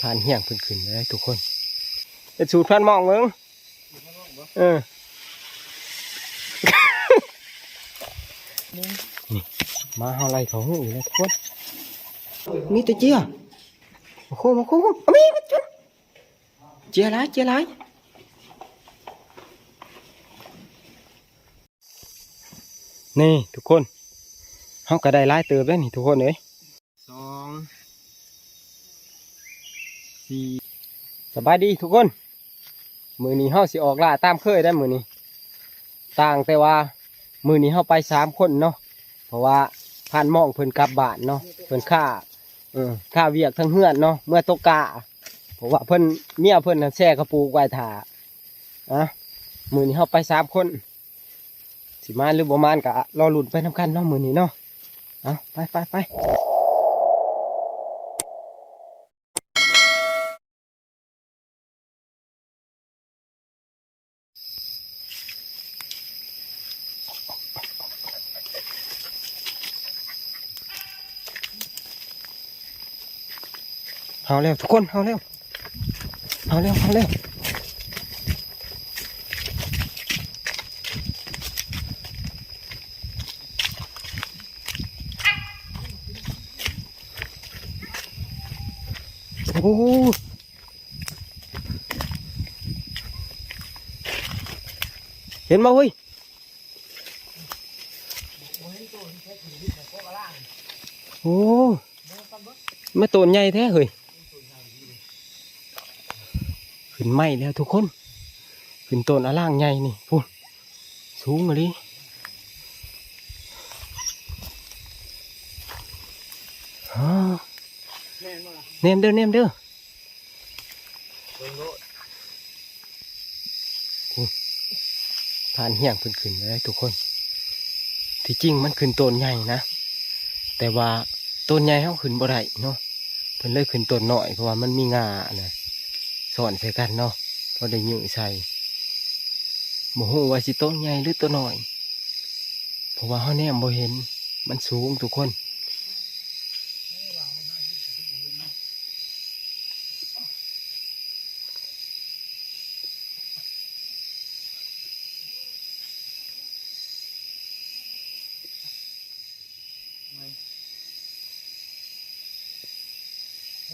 ผ่านเหี้ยงขึ้นเลยทุกคนจะสูดพันมองมึงนี่มาเฮาไล่เขาหูเลยทุกคนมีแต่เจียมาคู่มีจุดเจียไรนี่ทุกคนเฮาก็ได้ไล่เติบแล้วนี่ทุกคนเลย2 4สบายดีทุกคนมือนี้เฮาสิออกล่าตามเคยได้มือนี้ต่างแต่ว่ามือนี้เฮาไป3 คนเนาะเพราะว่าผ่านมองเพิ่นกลับบ้านเนาะเพิ่นค่าเวียกทั้งเฮือนเนาะเมื่อตกกะเพราะว่าเพิ่นเมียเพิ่นน่ะแช่กระปูไว้ถ่ามือนี้เฮาไป3 คนสิมาหรือบ่มานกะรอลุ้นไปนำกันเนาะมือนี้เนาะไปเอาเร็วทุกคนเอาเร็วโอ้เห็นมาเว้ยโอ้ไม่โตนใหญ่แท้เฮ้ยขึ้นไหมแล้วทุกคนขึ้นต้นอะล่างใหญ่นี่พูดสูงเลยเนมเด้อผ่านเหี้ยงขึ้นเลยทุกคนที่จริงมันขึ้นต้นใหญ่นะแต่ว่าต้นใหญ่เขาขึ้นบ่ได้เนาะเพิ่นเลยขึ้นต้นหน่อยเพราะว่ามันมีงาเนี่ยสอนใส่กันเนาะก็ได้ยื้อใส่โมโหว่าสิต้นใหญ่หรือต้นน้อยเพราะว่าเขาแนมบ่เห็นมันสูงทุกคน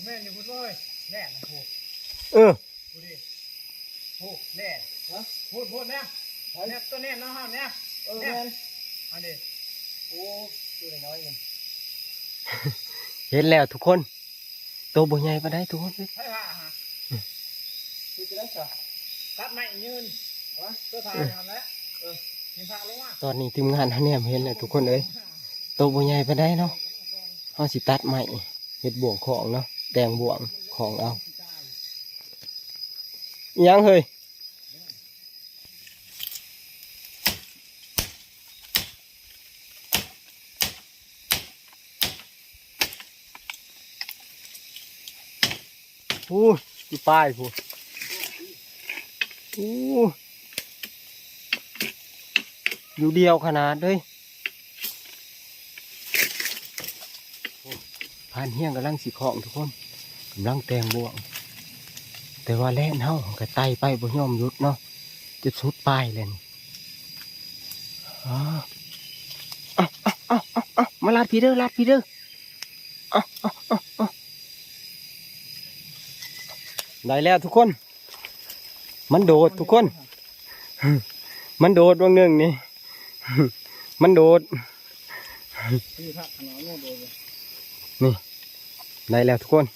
แม่อยู่พูดเลยแน่นะพูดพูดดิพูดแน่พูดแน่แน่ตัวแน่น้องห้ามแน่แน่อันนี้โอ้ตัวน้อยนึงเห็นแล้วทุกคนตัวบ่ใหญ่ปานใดทุกคนใช่ป่ะฮะคือจะได้สักตัดไม้ยืนตัวถ่ายทำแล้วยิงพาลงมาตอนนี้ทีมงานเขาเนี่ยเห็นเลยทุกคนเลยตัวบ่ใหญ่ปานใดเนาะเขาสิตัดไม้เฮ็ดบ่วงของเนาะแต่งบ่วงของเอายังเฮ้ยที่ป้ายพูอยู่เดียวขนาดเลยผ่านเฮี้ยงกำลังสีของทุกคนกำลังแต่งบ่วงแต่ว่าแล่นเฮาก็ไต่ไปบ่ยอมหยุดเนาะจะสุดป้ายเลยนี่มาลาดพี่เด้อได้แล้วทุกคนมันโดดทุกคนมันโดดดวงหนึ่งนี่มันโดดนี่ได้แล้วทุกคน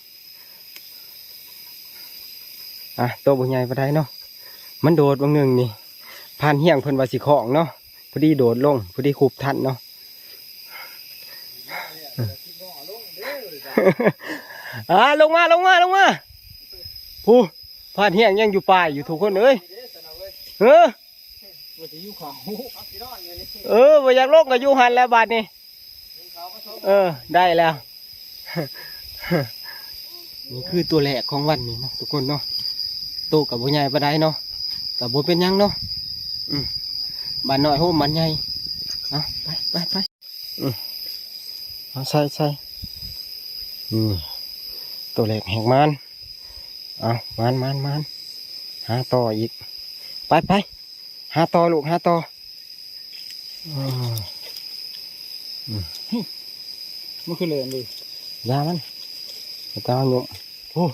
ตัวบุญใหญ่ปะได้เนาะมันโดดดวงหนึ่งนี่ผ่านเหี้ยงเพิ่นว่าสิของเนาะพอดีโดดลงพอดีขุบทันเนาะลงมาผู้ผ่านเหี้ยงยังอยู่ป่ายอยู่ทุกคนเอ้ยบ่อยากลงก็อยู่หันแล้วบาดนี้ได้แล้วนี่คือตัวแรกของวันนี้นะทุกคนเนาะโตกับบุญใหญ่ปะได้เนาะกับบุญเป็นยังเนาะบ้านน้อยโฮมบ้านใหญ่ไปใช่ตัวแรกแหกมัน เอามันหาต่ออีกไปหาต่อลูกหาต่ออืม มันคือเลยอันนี้ ยามันไปตามหนุ่มโอ้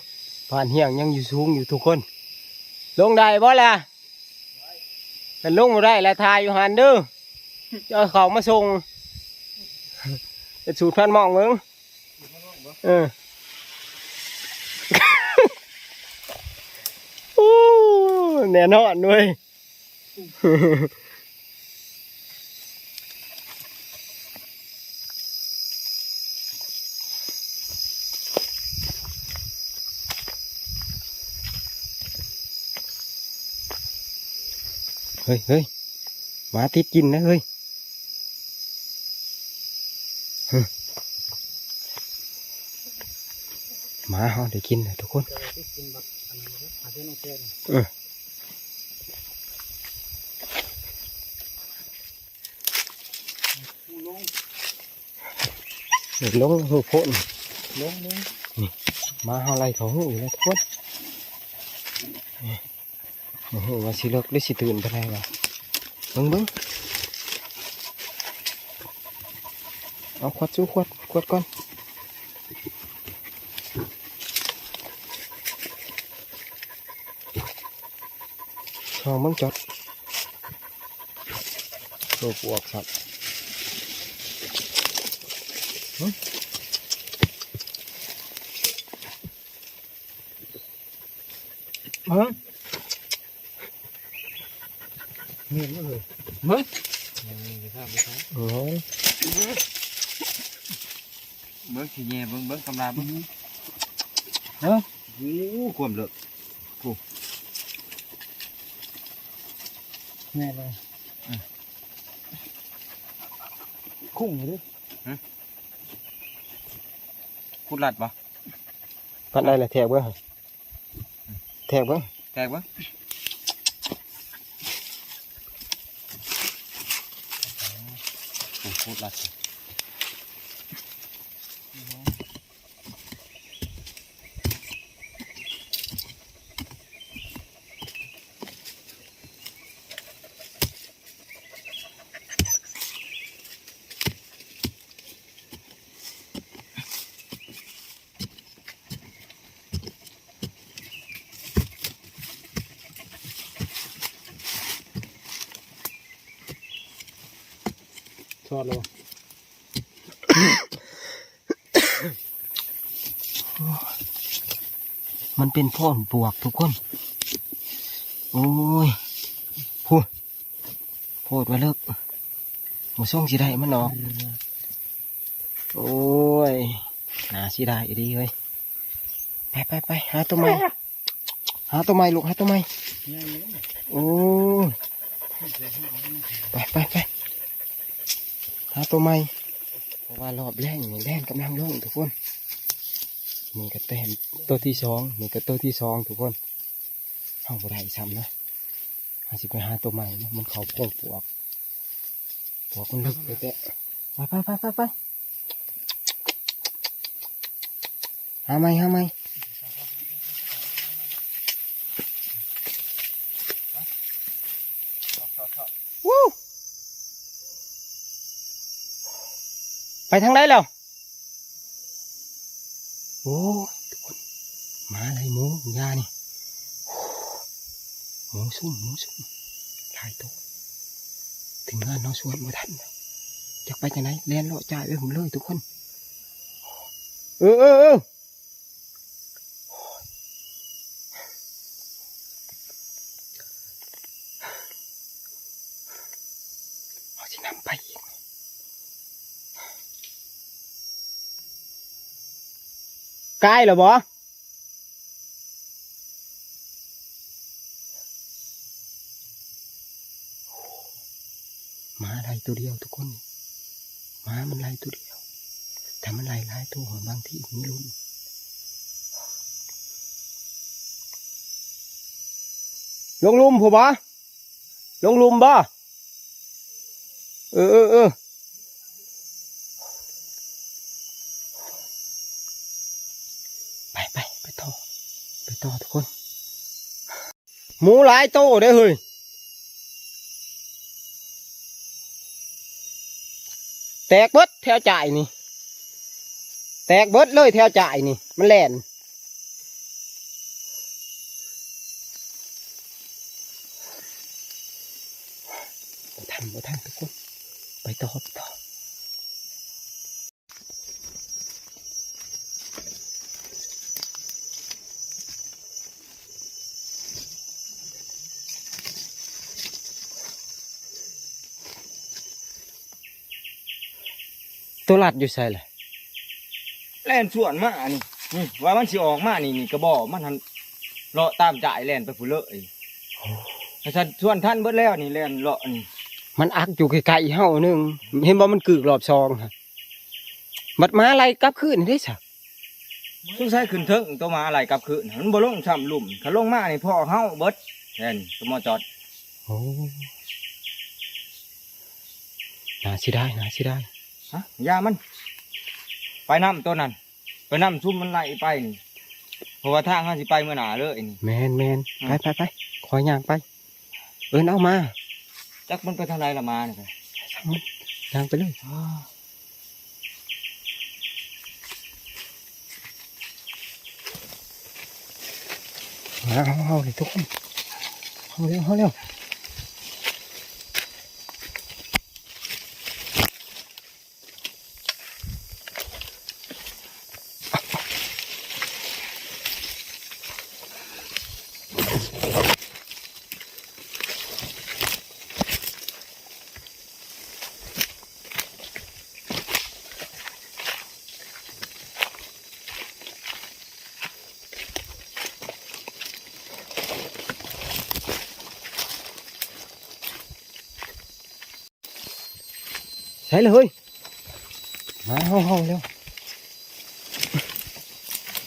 ผ่านเหี่ยงยังอยู่สูงอยู่ทุกคน ลงได้บ่ล่ะกันลงบ่ได้แล้วทายอยู่หันเด้อจะเอาเขามาส่งจะสูดพันหมองมึงโอ้แน่นอนด้วยเฮ้ยหมาติดกินนะเฮ้ยหมาเขาได้กินเลยทุกคนลงหูโพนลงนี่หมาเขาไล่เขาหูอยู่แล้วทุกคนโอ้โหว่าสิเลิกหรือสิตื่นไปไหนวะเบิ้งเอาขวดสู้ขวดก่อนชอมึงจดโลปวกครับนี่มันเลย โอ้ย เบิ้งขี้แย่เบิ้งกำลาเบิ้ง เนาะ โอ้ความเลิก แม่เลยคุ้งเลย คุดลัดปะ ปัดได้เลยแทกเบิ้งแทกเบิ้ง แตกปะโอ้คุดลัด ชอดเลย มันเป็นพ่นปวกทุกคนโอ้ยพูดมาเลิกมาส่งสิได้มันออกโอ้ยน่าสิได้ดีเลยไปหาตัวใหม่ลูกหาตัวใหม่โอ้ยไปหาตัวใหม่เพราะว่ารอบแรงนี่แรงกำลังลงทุกคนนี่ก็เต็มตัวที่สองนี่ก็ตัวที่สองทุกคนเอาบ่ได้ซ้ำนะหาสิไปหาตัวใหม่นะมันเขาโป่งปวกมันลึกไปแต่ไปหาไหมวู้ไปทางไหนแล้วโอ้ทุกคนมาอะไรหมูยานี่หมูซุ่มหลายตัวถึงงานน้องสวนมาทันอยากไปจากไหนเรียนเลาะจ่ายผมเลยทุกคนเออเอาสินำไปอีกใกล้เหรอบอหมาไล่ตัวเดียวทุกคนหมามันไล่ตัวเดียวแต่มันไล่หลายตัวบางที่มีลุ้นลงลุมผัวบ่ลงลุมบ่เออไปต่อ ไปต่อทุกคนหมูหลายโตเด้อเฮ้ยแตกเบิดแถวจ่ายนี่แตกเบิดเลยแถวจ่ายนี่มันแล่นบ่ทันทุกคนไปต่อตัวหลัดอยู่ใส่เลย แล่นสวนมานี่ว่ามันสิออกมานี่กระบอกมันทันเลาะตามจ่ายแล่นไปผู้เลอะถ้าฉันส่วนท่านเบิดแล้วนี่แล่นเลาะนี่ มันอักอยู่ไกลๆเฮานึงเห็นบ่มันกึกรอบซองฮะบัดมาอะไรกลับคืนได้ซะ สงสัยขึ้นเถิงตัวมาอะไรกลับคืนมันบ่ลงช้ำลุ่มถ้าลงมานี่พ่อเฮาเบิดแล่นตัวมอจอด โอ้น่าสิได้ฮะยามันไปน้ำตัวนั้นไปน้ำชุ่มมันไหลไปนี่เพราะว่าทางเขาสิไปเมื่อหนาเลยนี่ แมนไปคอยย่างไปเอามา จักมันไปทางไหนละมาเนี่ยไป ย่างไปเลยเอาเลยทุกคนเอาเร็วใช่เลยมาห้องเร็ว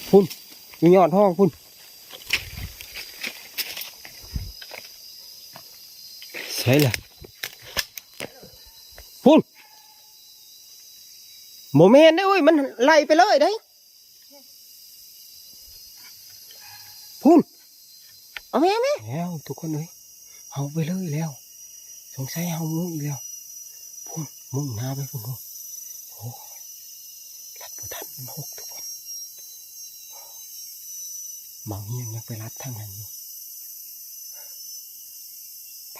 พุ่นอยู่ยอดห้องพุ่นใช่เลยพุ่นโมเมนต์ได้เว้ยมันไล่ไปเลยได้พุ่นเอาแม่แล้วทุกคนเลยเอาไปเลยแล้วสงสัยเอามุ้งอีกแล้วพุ่นมุ่งหน้าไปพุ่นโอ้รัดบุทันมันหกทุกคนบางเฮียยังไปรัดทางนั้นอยู่ไป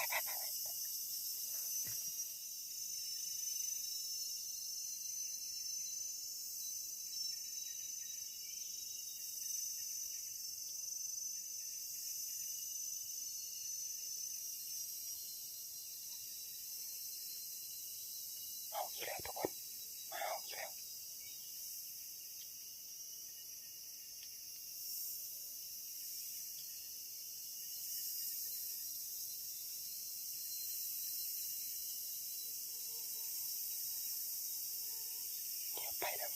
เอาอีกแล้วทุกคนมาเอาอีกแล้วไปแล้ว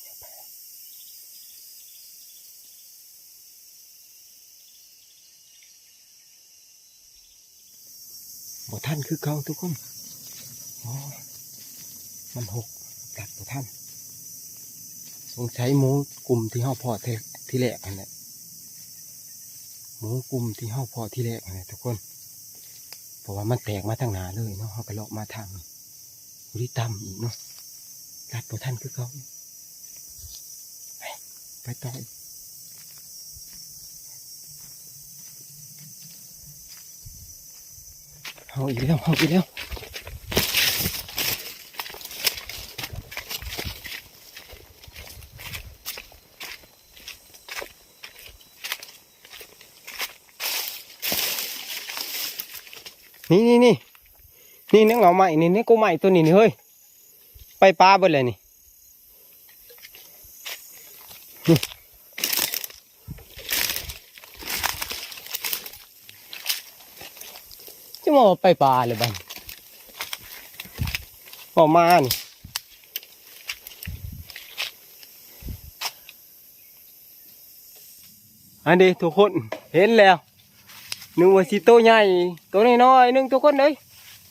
บ่ท่านคือเก่าทุกคนโอ้มันหกกัดบ่ท่านสงสัยหมูกลุ่มที่เฮาพอที่แรกนั่นแหละหมูกลุ่มที่เฮาพอที่แรกนั่นแหละทุกคนเพราะว่ามันแตกมาทางหนาเลยเนาะเฮาไปเลาะมาทางบุรีต่ำอีกเนาะกัดบ่ท่านคือเก่าไปต่ออีกเอาอีกแล้วนี่นึกเอาใหม่นี่กูใหม่ตัวนี้นี่เฮ้ยไปปลาเบิดเลยนี่จะมาไปปลาเลยบ้างออกมานี่อันนี้ทุกคนเห็นแล้วนึกว่าสิตัวใหญ่ตัวน้อยๆนึงทุกคนเลย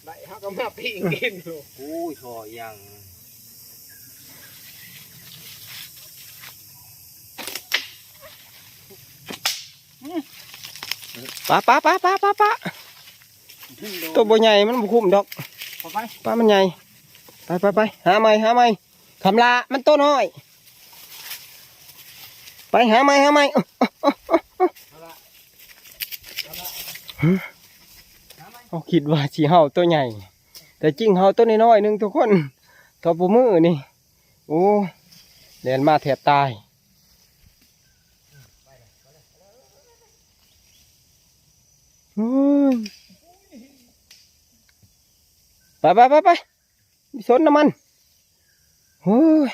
ได้ฮักก็มาปิ้งกินอยู่ โอ้ยคอยัง ปะตัวบ่ใหญ่มันบ่คุ้มดอก เอาไป ปลามันใหญ่ไปหาใหม่คำลามันตัวน้อยไปหาใหม่เขาคิดว่าสิเห่าตัวใหญ่แต่จริงเห่าตัวน้อยๆนึงทุกคนตัวปูมือนี่โอ้เดินมาแทบตายไปมีสนน้ำมันโอ้ย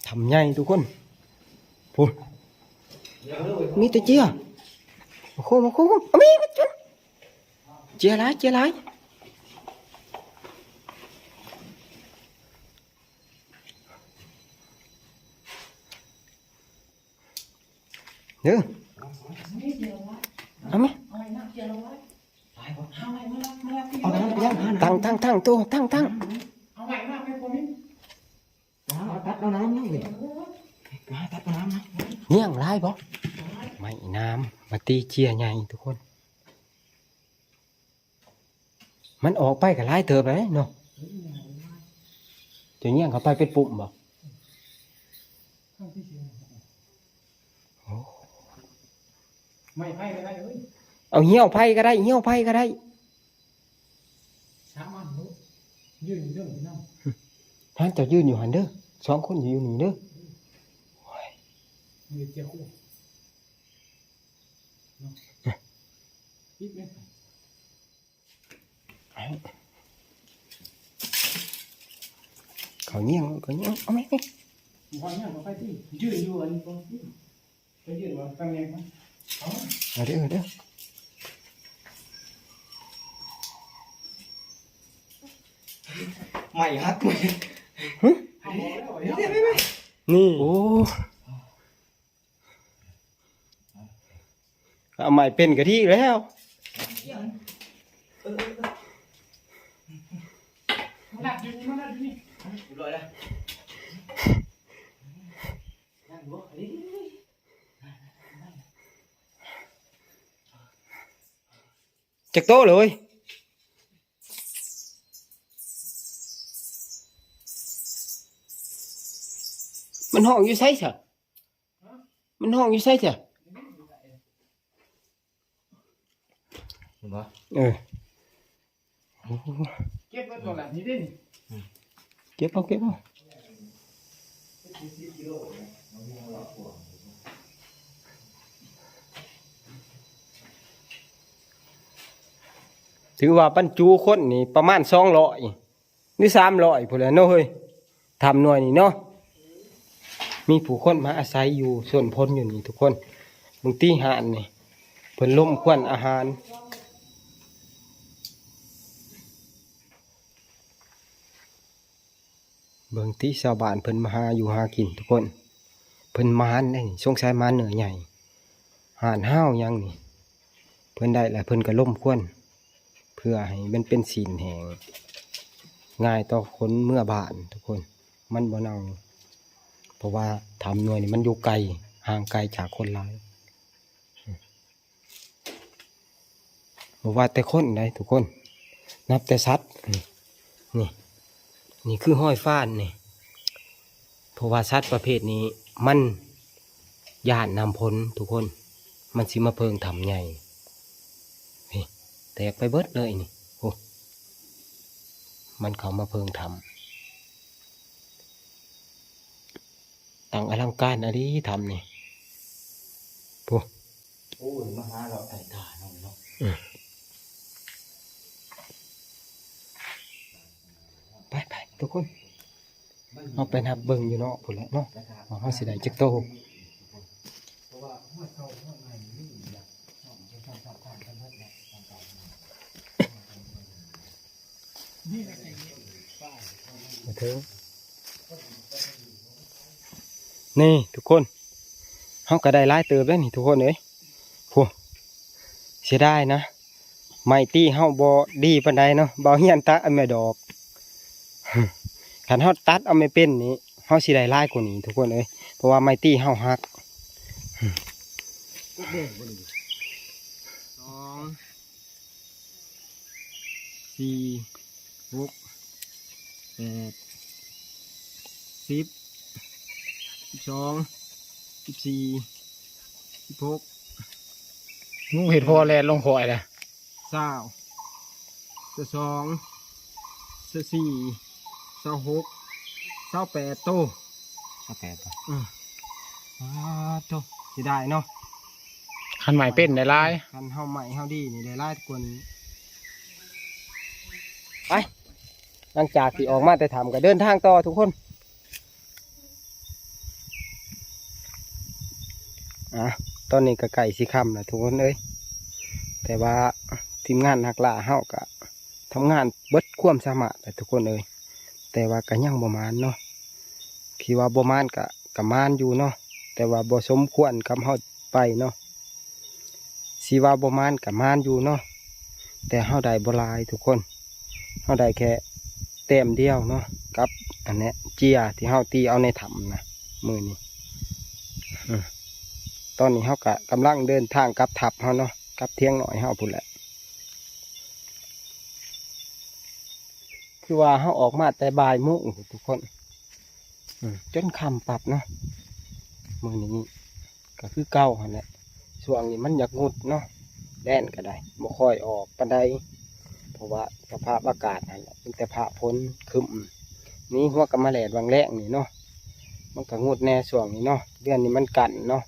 ทำใหญ่ทุกคนพูดมีแต่เจียมาโค้เอามีมาจุนเจียไรเด้อเอาไหมตั้งตัวตั้ง เอาใหม่มาให้ผมนี่ ตัดเอาน้ำนี่ตัดเอาน้ำนะ เงี้ยงไรบ่ไม่น้ำมาตีเจียใหญ่ทุกคนมันออกไปกับไรเติบเลยเนาะจะเงี้ยงเขาไปเป็นปุ่มบ่โอ้ ไม่ไพ่ไม่ได้เลย เอาเหี้ยวไผ่ก็ได้ช้ามันรู้ยืนอยู่เรื่องนี้นั่ง ท่านจะยืนอยู่หันเด้อสองคนอยู่นี่เด้อ มีเจ้าคู่อีกไหม เขาเงี้ยงเอาไหม วันนี้มาไปที่ยืนอยู่อันนี้ไปยืนว่าตั้งเองมั้ง เอาเด้อ ไม่ฮักเลย เอาหมดแล้ว นี่โอ้เอาใหม่เป็นกะทิแล้ว มันหนักอยู่นี่ ร้อยแล้ว จักโตเลยมันห้องอยู่ไสจ้ะมันห้องอยู่ไสจ้ะ เห็นปะ เออ เก็บไว้ก่อนละนี่ดิ เก็บเอาถือว่าบรรจุคนนี่ประมาณ200หรือ300พุ่นแหละเนาะเฮ้ยทำหน่วยนี่เนาะมีผู้คนมาอาศัยอยู่ส่วนพ้นอยู่นี่ทุกคนบางทีหานนี่เพิ่นล้มควันอาหารเบิ่งที่ชาวบ้านเพิ่นมาหาอยู่หากินทุกคนเพิ่นมานนี่สงสัยมานเหนือใหญ่หานห้าวยังนี่เพิ่นได้แล้วเพิ่นก็ล้มควันเพื่อให้มันเป็นศีลแห่งง่ายต่อคนเมื่อบานทุกคนมันบ่เน่าเพราะว่าทำหน่วยนี่มันอยู่ไกลห่างไกลจากคนหลายบ่ว่าแต่คนได้ทุกคนนับแต่สัตว์นี่คือห้อยฟ้านนี่เพราะว่าสัตว์ประเภทนี้มันย่านนำพ้นทุกคนมันสิมาเพิงทำใหญ่นี่แตกไปเบิดเลยนี่โอ้มันเขามาเพิงทำต่างอลังการอะไรทำนี่โอ้ โอ้ยมาหาเราไอ้ตาน้องเนาะ ไปทุกคนเอาไปนับเบิ่งอยู่เนาะพุ่นแหละเนาะว่าเฮาสิได้จักโตมาถึงนี่ทุกคนเฮาก็ได้หลายเติบแล้วนี่ทุกคนเอ้ยโหเสียดายนะไม้ตีเฮาบ่ดีปานใดเนาะบ่เฮียนตัดเอาแม่ดอก คันเฮาตัดเอาไม่เป็นนี่เฮาสิได้หลายกว่านี้ทุกคนเอ้ยเพราะว่าไม้ตีเฮาหัก 2 4 6 8 10 12 14 16 มึงเห็นพอแลนลงคอยเลย 20 22 24 26 28โต 28ป่ะ โตสิได้เนาะ คันใหม่เป็นได้หลาย คันเฮาใหม่เฮาดีนี่ได้หลายกว่านี้ไปหลังจากที่ออกมาแต่ทำก็เดินทางต่อทุกคนตอนนี้ก็ไก่สิค่ำแล้วทุกคนเอ้ยแต่ว่าทีมงานนักล่าเฮาก็ทำงานเบิดความสามารถแต่ทุกคนเอ้ยแต่ว่าก็ยังบ่มานเนาะคิดว่าบ่มานก็มานอยู่เนาะแต่ว่าบ่สมควรกับเฮาไปเนาะสิว่าบ่มานก็มานอยู่เนาะแต่เฮาได้บ่หลายทุกคนเฮาได้แค่แต้มเดียวเนาะกับอันเนี้ยเจียที่เฮาตีเอาในถ้ำนะมือนี้ตอนนี้เฮาก็กำลังเดินทางกลับทับเฮาเนาะกลับเที่ยงหน่อยเฮาพุ่นแหละคือว่าเฮาออกมาแต่บ่ายโมงทุกคนจนค่ำปรับเนาะมือนี้ก็คือเก่าหั่นแหละช่วงนี้มันอยากงุดเนาะแล่นก็ได้บ่ค่อยออกปานใดเพราะว่าสภาพอากาศนั่นแหละเป็นแต่ผ่าพ้นคึมนี่หัวกำมะแหลดวางแรงนี่เนาะมันก็งุดแน่ช่วงนี้เนาะเดือนนี้มันกันเนาะ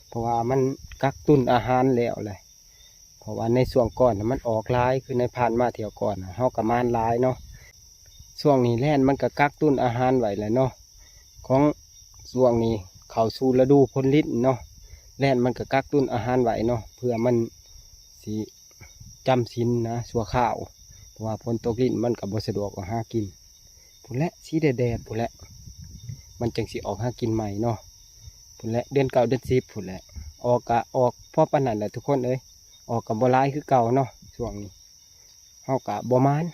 เพราะว่ามันกักตุนอาหารแล้วเลยเพราะว่าในช่วงก่อนมันออกลายคือในผ่านมาเที่ยวก่อนเฮากับมานลายเนาะช่วงนี้แล่นมันก็กักตุนอาหารไว้เลยเนาะของช่วงนี้เข้าสู่ฤดูผลลิ้นเนาะแล่นมันก็กักตุนอาหารไว้เนาะเพื่อมันสิจำศีลนะชั่วข้าวเพราะว่าฝนตกลิ้นมันก็บ่สะดวกหากินพุ่นแหละสีแดดพุ่นแหละมันจังสิออกหากินใหม่เนาะพุ่นแหละเดือน9เดือน10พุ่นแหละออกกะออกพอปานนั้นแหละทุกคนเอ้ยออกกับบ่หลายคือเก่าเนาะช่วงนี้เฮากะบ่มาน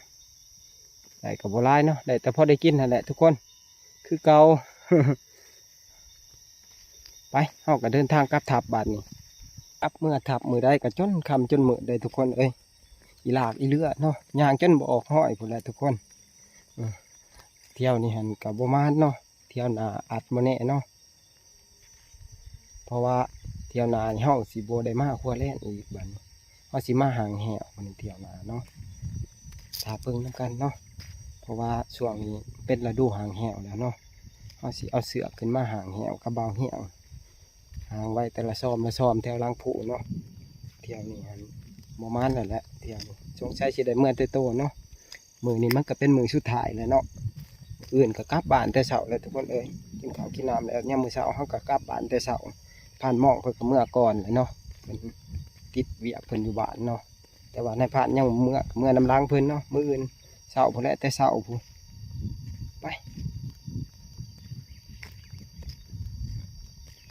ได้กับบ่หลายเนาะได้แต่พอได้กินนั่นแหละทุกคนคือเก่า ไปเฮากะเดินทางกลับทับบาดนี้กลับเมื่อทับมือได้ก็จนค่ำจนมื้อได้ทุกคนเอ้ยอีหลากอีเลือเนาะย่างจนบ่ออกห้อยพุ่นแหละทุกคนเที่ยวนี่หันกับบ่มานเนาะเที่ยวหน้าอัดบ่แน่เนาะเพราะว่าเที่ยวนาเฮาสิโบได้มาขั้วแล่นอีกบัดนี้เฮาสิมาห่างแหวมันเที่ยวนาเนาะถ้าเบิ่งนำกันเนาะเพราะว่าช่วงนี้เป็นฤดูห่างแหวแล้วเนาะเฮาสิเอาเสือกขึ้นมาห่างแหวกับเบาเหี่ยงห่างไว้แต่ละซ้อมแถวหลังผูเนาะเที่ยวนี้หันบ่มานแล้วแหละเที่ยวนี้สงสัยสิได้เมื่อแต่โตเนาะมื้อนี้มันก็เป็นมื้อสุดท้ายแล้วเนาะอื่นก็กลับบ้านแต่เช้าแล้วทุกคนเอ้ยกินข้าวกินน้ำแล้วยามมื้อเช้าเฮาก็กลับบ้านแต่เช้าผ่านหม้องเพิ่นก็เมื่อก่อนเลยเนาะเพิ่นติดเวียกเพิ่นอยู่บ้านเนาะแต่ว่าในผ่านยังเมื่อน้ำล้างเพิ่นเนาะมื้ออื่นเช้าพุ่นแหละแต่เช้าพุ่นไป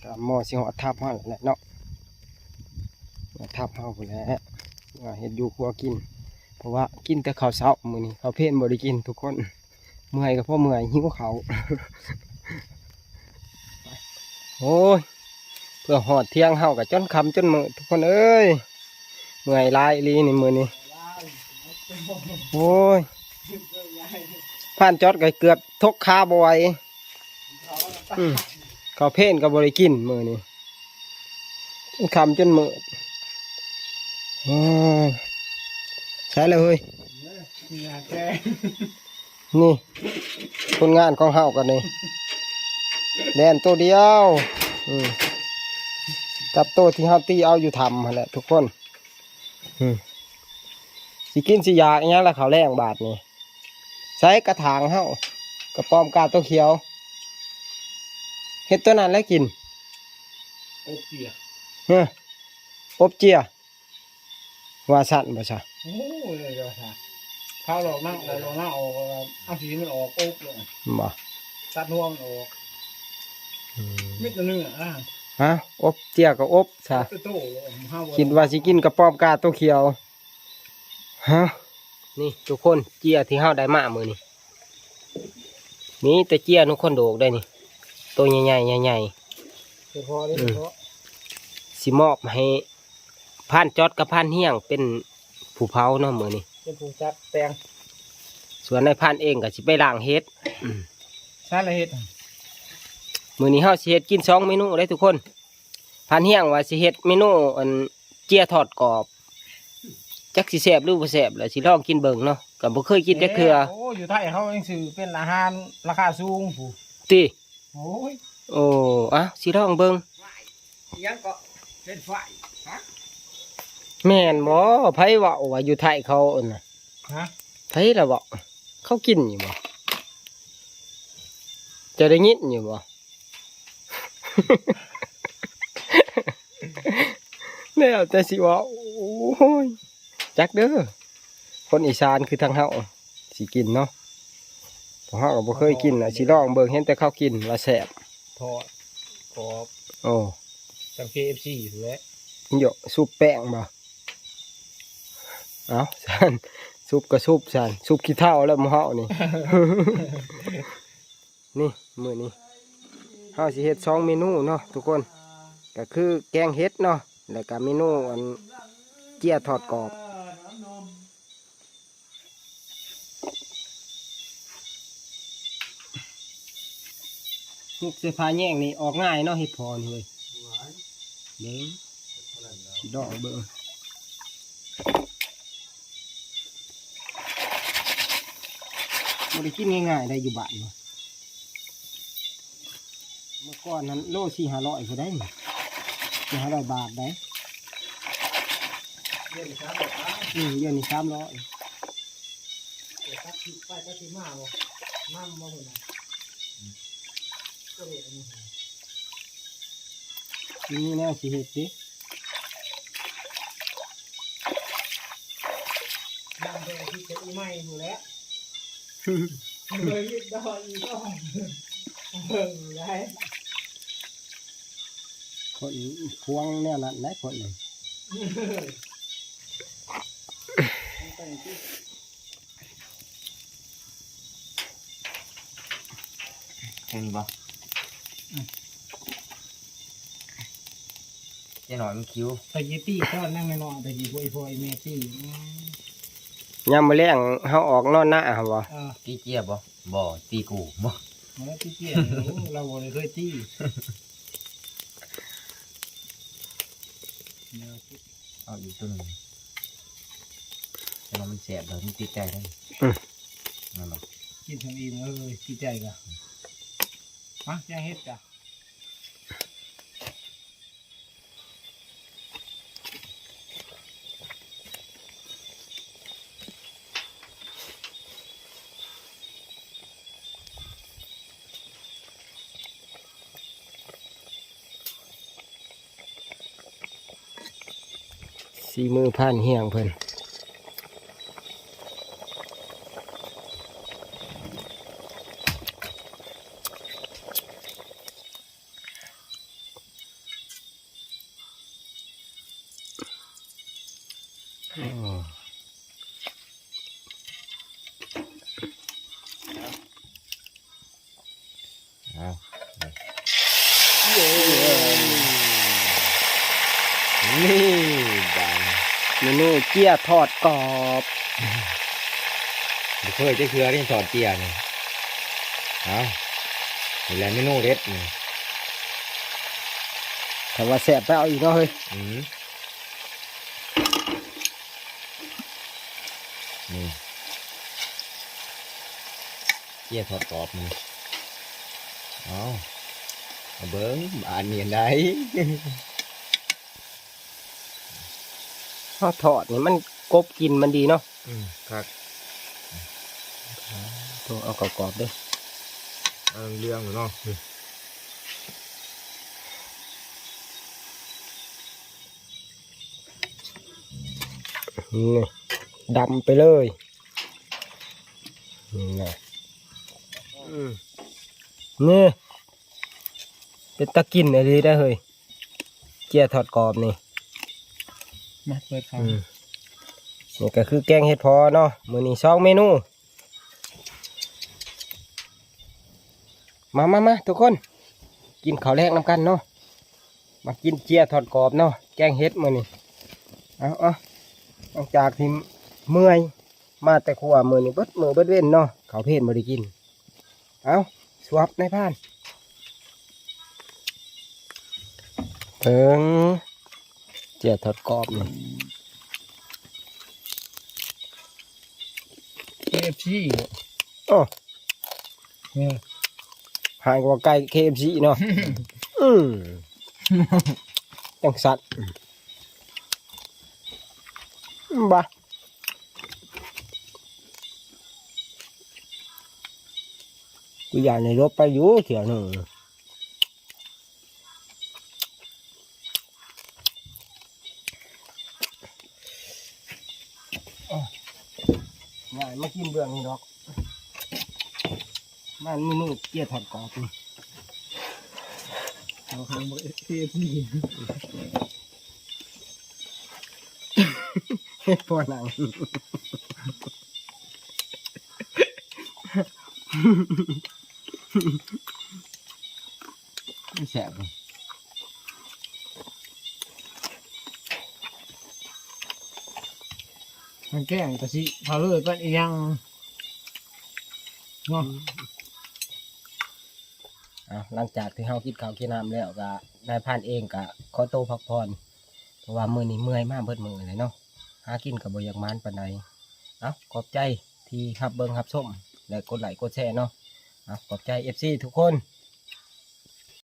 ก็หม้อสิฮอดทับเฮาแหละเนาะทับเฮาพุ่นแหละเฮ็ดอยู่ครัวกินเพราะว่ากินแต่ข้าวเช้ามื้อนี้ข้าวเพลนบ่ได้กินทุกคนเมื่อยก็เพราะเมื่อยหิวข้าว โอ้ยเพื่อหอดเที่ยงเฮากับจนคำจนมือทุกคนเอ้ยเมื่อยลายอีหลีนี่มือนี่โอ้ยผ่านจอดก็เกือบทกคาบ่อยเขาเพ่นกับบริกินมือนี่จนคำจนมือใช่เลยเฮ้ยนี่คนงานของเฮากันนี่แดนตัวเดียวกับโตที่เฮาตีเอาอยู่ทำแหละทุกคนสิกินสิยาอย่างนี้ละเขาแรงบาทนี่ใช้กระถางเฮากระป้อมกาตัวเขียวเห็ดตัวนั้นแล้วกินอบเจียอบเจียว่าสั่นบ่ใช่โอ้เลยก็ค่ะข้าวหลอกนั่งหลอกนั่งออกเอาสีมันออกอบเลยบ่ตัดห่วงออกมิดตัวนึงอบเจียกับอบซะคิดว่าสิกินกระป้อมกาตัวเขียวนี่ทุกคนเจียที่เฮาได้มามือนี่มีแต่เจียนุกคนโดกได้นี่ตัวใหญ่ๆใหญ่ๆสิมอบให้ ผ่านจอดกับผ่านเฮียงเป็นผู้เผาเนาะมื้อนี้ เป็นผู้จัดแต่ง ส่วนในผ่านเองก็สิไปล้างเฮ็ด สาเหตุ มื้อนี้เฮาสิเฮ็ดกิน2เมนูได้ทุกคนผ่านเฮียงว่าสิเฮ็ดเมนูอันเจียทอดกรอบจักสิแซ่บหรือบ่แซ่บแล้วสิลองกินเบิ่งเนาะก็บ่เคยกินจักเทื่อ โอ้อยู่ไทยเขาเองซื้อเป็นอาหารราคาสูงผู้ ติ โอ้ย โอ้อะสิลองเบิ่ง ยังก็เป็นไฟฮะ แม่นบ่ไผเว้าว่าอยู่ไทยเขาอันน่ะ ฮะ ไผล่ะบ่เขากินอยู่บ่จะได้ยินอยู่บ่ แล้วแต่สิว่าโอ้ยจักเด้อคนอีสานคือทางเฮาสิกินเนาะเพราะเฮาก็บ่เคยกินน่ะสิลองเบิ่งเห็นแต่เขากินว่าแซ่บ ทอดกรอบ โอ้ จาก KFC อยู่แล้ว โยซุปแป้งบ่เอ้าซันซุปก็ซุปซันซุปขี้เถ้าแล้วหมู่เฮานี่ นี่มื้อนี้เฮาสิเฮ็ด2เมนูเนาะทุกคนก็คือแกงเห็ดเนาะแล้วก็เมนูอันเจียทอดกรอบหุบเสื้อผ้าแย่งนี่ออกง่ายเนาะเฮ็ดพอนี่เว้ยเด้งสิดอกเบิ่งบ่ได้กินง่ายๆได้อยู่บ้านเนาะเมื่อก่อนนั้นโล4-500ก็ได้นี่4-500 บาทได้ เรียนช้าบอกว่า เดี๋ยวนี้300 เดี๋ยวตัดที่ไปตัดที่มาบ่มั่มบ่เหมือนกันก็เห็นอันนี้ นี่แนวสิเฮ็ดดิ มั่มเป็นอาชีพจะอีไม่อยู่แล้วเลยยึดดอยอีกต้องเบิ่งได้ คนพวงแนวนั้นหลายคนเลย เห็นบ่เจ๊หน่อยมันคิ้ว แต่ยีตี้ก็นั่งในนอนแต่ยีพวยพวยเมตี้ ยามมื้อแลงเฮาออกนอนหน้าหั่นบ่ ตีเจี๊ยบบ่ตีกูบ่ มาแล้วตี้เตี้ยเราบ่ได้เคยตี้ เอาอีกตัวหนึงแต่ว่ามันแสบแล้วมันติดใจได้นั่นบ่ กินทำเองกินใจกะมาแจ้งเฮ็ดจ้ะ สีมือผ่านเฮียงเพิ่นอ๋อ เอา นี่ บาน เมนูเจียทอดกรอบ บ่เคยจะเคือที่ถอดเจียนี่เอานี่แหละเมนูเด็ดนี่ ถ้าว่าแซ่บไปเอาอีกเนาะเฮ้ย นี่เจียทอดกรอบนี่เอาเบิ้งบานเนียนได้ เฮาทอดนี่มันกบกินมันดีเนาะ ครับ โตเอากรอบๆเด้อ เรื่องเนาะ นี่ดำไปเลยนี่นะนี่เป็นตะกินอะไรได้เฮ้ยเจียทอดกรอบนี่ มาเปิดเขา นี่ก็คือแกงเห็ดพอเนาะมื้อนี้2เมนูมาทุกคนกินข้าวแรกน้ำกันเนาะมากินเจียทอดกรอบเนาะแกงเห็ดมื้อนี้ เอาหลังจากที่เมื่อยมาแต่ขัวมือนี่เบิดมือเบิดเว้นเนาะเขาเพศบ่ได้กินเอาสวบในพานเถิงเจียทอดกรอบนี่ KFC โอ้ เนี่ย ห่างกว่าไก่ KFC เนาะ จังสัตว์บ้ากูอยากในรถไปอยู่เถียวหนึ่งง่ายมากินเบื้องนี่ดอกมันมีมือเกี่ยถอดกรอบนี่ เอาคำว่า KFC พอหนังไม่แสบเลย มันแกล้งกะสิพอเลยเป็นอีหยังเนาะ หลังจากที่เฮากินข้าวกินน้ำแล้วก็นายพรานเองก็ขอโตวพักผ่อนเพราะว่ามื้อนี้เมื่อยมากเบิดมื้อเลยเนาะหากินกับบ่อยากมานปานใดขอบใจที่รับเบิ่งรับชมและกดไลค์กดแชร์เนาะขอบใจ FC ทุกคน